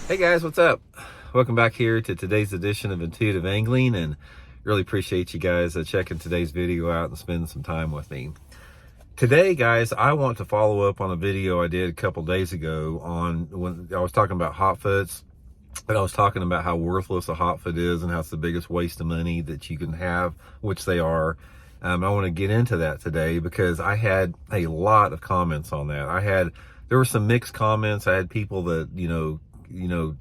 Hey guys, what's up? Welcome back here to today's edition of Intuitive Angling, and really appreciate you guys checking today's video out and spending some time with me. Today, guys, I want to follow up on a video I did a couple days ago on when I was talking about Hotfoots, and I was talking about how worthless a Hotfoot is and how it's the biggest waste of money that you can have, which they are. I want to get into that today because I had a lot of comments on that. There were some mixed comments. I had people that,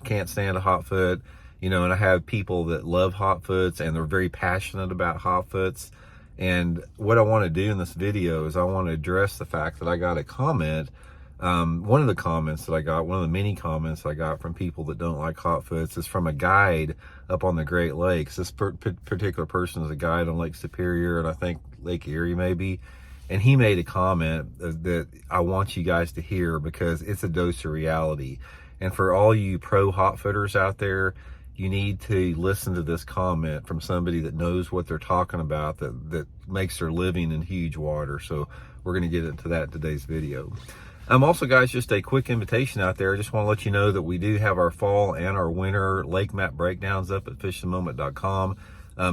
can't stand a Hotfoot, and I have people that love Hotfoots and they're very passionate about Hotfoots. And what I want to do in this video is I want to address the fact that I got a comment. One of the comments that I got, one of the many comments I got from people that don't like Hotfoots is from a guide up on the Great Lakes. This particular person is a guide on Lake Superior and I think Lake Erie maybe. And he made a comment that I want you guys to hear because it's a dose of reality. And for all you pro Hotfooters out there, you need to listen to this comment from somebody that knows what they're talking about, that makes their living in huge water. So we're going to get into that in today's video. Also, guys, just a quick invitation out there. I just want to let you know that we do have our fall and our winter lake map breakdowns up at fishthemoment.com.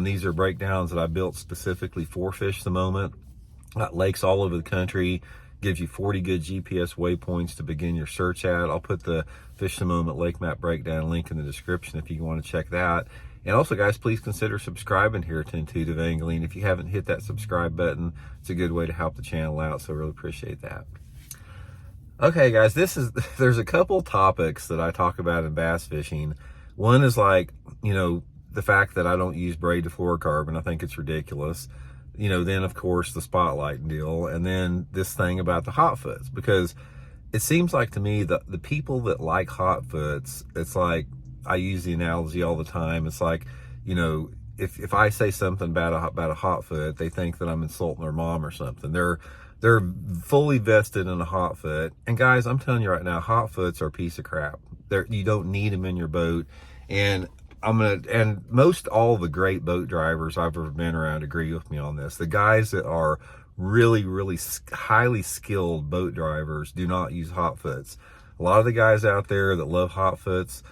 These are breakdowns that I built specifically for Fish the Moment. Got lakes all over the country. Gives you 40 good GPS waypoints to begin your search at. I'll put the Fish the Moment Lake Map Breakdown link in the description if you want to check that. And also, guys, please consider subscribing here to Intuitive Angling. If you haven't hit that subscribe button, it's a good way to help the channel out, so I really appreciate that. Okay, guys, there's a couple topics that I talk about in bass fishing. One is like, the fact that I don't use braid to fluorocarbon. I think it's ridiculous. Then of course the spotlight deal, and then this thing about the Hotfoots, because it seems like to me that the people that like Hotfoots, it's like, I use the analogy all the time. It's like, if I say something about a Hotfoot, they think that I'm insulting their mom or something. They're fully vested in a Hotfoot. And guys, I'm telling you right now, Hotfoots are a piece of crap. You don't need them in your boat. And most all the great boat drivers I've ever been around agree with me on this. The guys that are really, really highly skilled boat drivers do not use Hotfoots. A lot of the guys out there that love Hotfoots,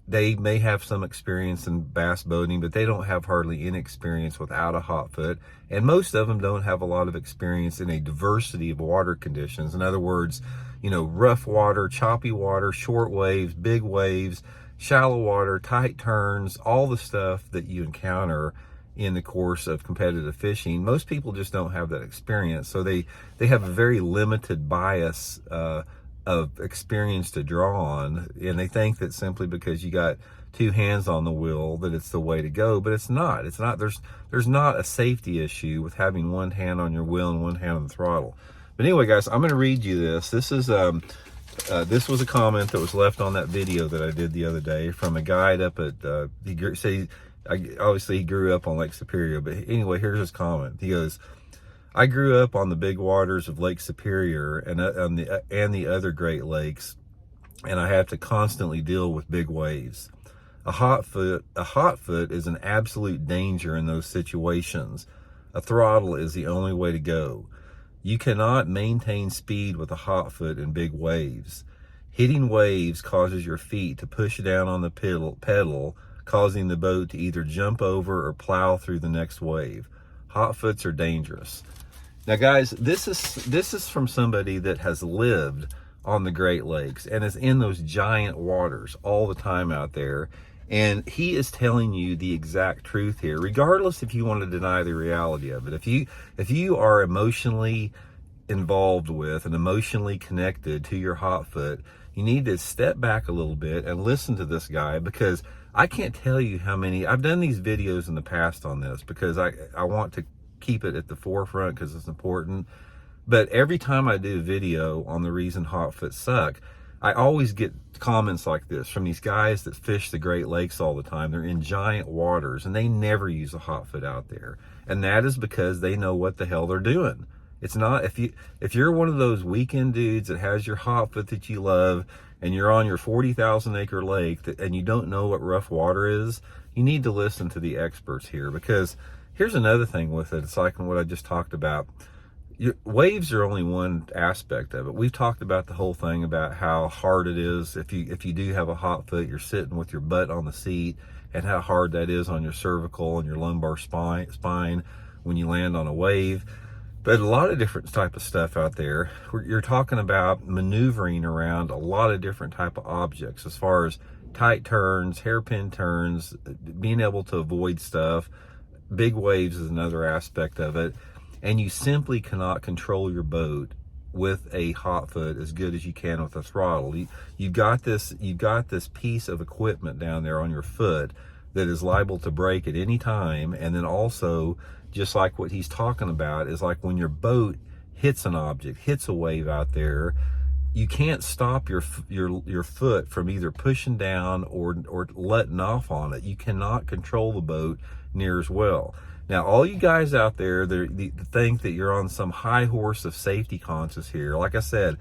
they may have some experience in bass boating, but they don't have hardly any experience without a Hotfoot. And most of them don't have a lot of experience in a diversity of water conditions. In other words, rough water, choppy water, short waves, big waves, shallow water, tight turns, all the stuff that you encounter in the course of competitive fishing. Most people just don't have that experience. So they have a very limited bias of experience to draw on. And they think that simply because you got two hands on the wheel that it's the way to go, but it's not. It's not. There's not a safety issue with having one hand on your wheel and one hand on the throttle. But anyway, guys, I'm going to read you this. This was a comment that was left on that video that I did the other day from a guide up at, obviously he grew up on Lake Superior, but anyway, here's his comment. He goes, I grew up on the big waters of Lake Superior and the other Great Lakes, and I have to constantly deal with big waves. A Hotfoot is an absolute danger in those situations. A throttle is the only way to go. You cannot maintain speed with a Hotfoot in big waves. Hitting waves causes your feet to push down on the pedal, causing the boat to either jump over or plow through the next wave. Hotfoots are dangerous. Now, guys, this is from somebody that has lived on the Great Lakes and is in those giant waters all the time out there. And he is telling you the exact truth here, regardless if you want to deny the reality of it. If you are emotionally involved with and emotionally connected to your Hotfoot, you need to step back a little bit and listen to this guy, because I can't tell you how many, I've done these videos in the past on this because I want to keep it at the forefront because it's important. But every time I do a video on the reason Hotfoots suck, I always get comments like this from these guys that fish the Great Lakes all the time. They're in giant waters and they never use a Hotfoot out there. And that is because they know what the hell they're doing. It's not, if you're one of those weekend dudes that has your Hotfoot that you love and you're on your 40,000 acre lake and you don't know what rough water is, you need to listen to the experts here, because here's another thing with it. It's like what I just talked about. Waves are only one aspect of it. We've talked about the whole thing about how hard it is if you do have a hot foot, you're sitting with your butt on the seat, and how hard that is on your cervical and your lumbar spine when you land on a wave. But a lot of different type of stuff out there. You're talking about maneuvering around a lot of different type of objects, as far as tight turns, hairpin turns, being able to avoid stuff. Big waves is another aspect of it. And you simply cannot control your boat with a hot foot as good as you can with a throttle. You've got this piece of equipment down there on your foot that is liable to break at any time. And then also, just like what he's talking about, is like when your boat hits an object, hits a wave out there, you can't stop your foot from either pushing down or letting off on it. You cannot control the boat near as well. Now, all you guys out there that think that you're on some high horse of safety conscious here, like I said,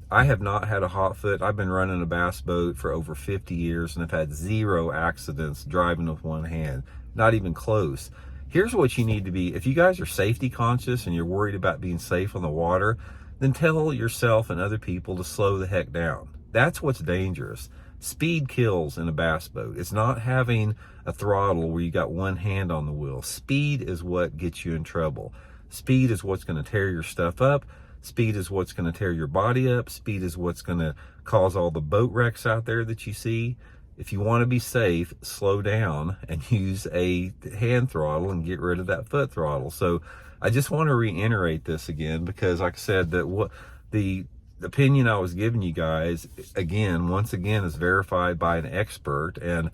I have not had a hot foot. I've been running a bass boat for over 50 years and have had 0 accidents driving with one hand, not even close. Here's what you need to be. If you guys are safety conscious and you're worried about being safe on the water, then tell yourself and other people to slow the heck down. That's what's dangerous. Speed kills in a bass boat. It's not having a throttle where you got one hand on the wheel. Speed is what gets you in trouble. Speed is what's going to tear your stuff up. Speed is what's going to tear your body up. Speed is what's going to cause all the boat wrecks out there that you see. If you want to be safe, slow down and use a hand throttle and get rid of that foot throttle. So I just want to reiterate this again, because like I said, that what the opinion I was giving you guys, once again, is verified by an expert. And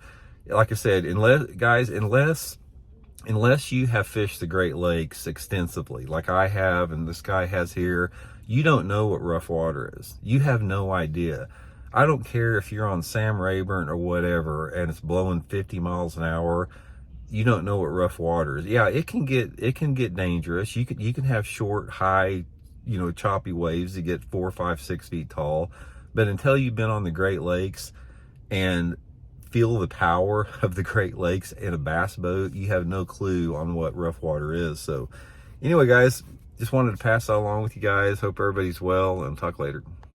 like I said, unless you have fished the Great Lakes extensively, like I have and this guy has here, you don't know what rough water is. You have no idea. I don't care if you're on Sam Rayburn or whatever and it's blowing 50 miles an hour. You don't know what rough water is. Yeah, it can get dangerous. You can have short, high, choppy waves that get 4, 5, 6 feet tall. But until you've been on the Great Lakes and feel the power of the Great Lakes in a bass boat, you have no clue on what rough water is. So anyway, guys, just wanted to pass that along with you guys. Hope everybody's well, and talk later.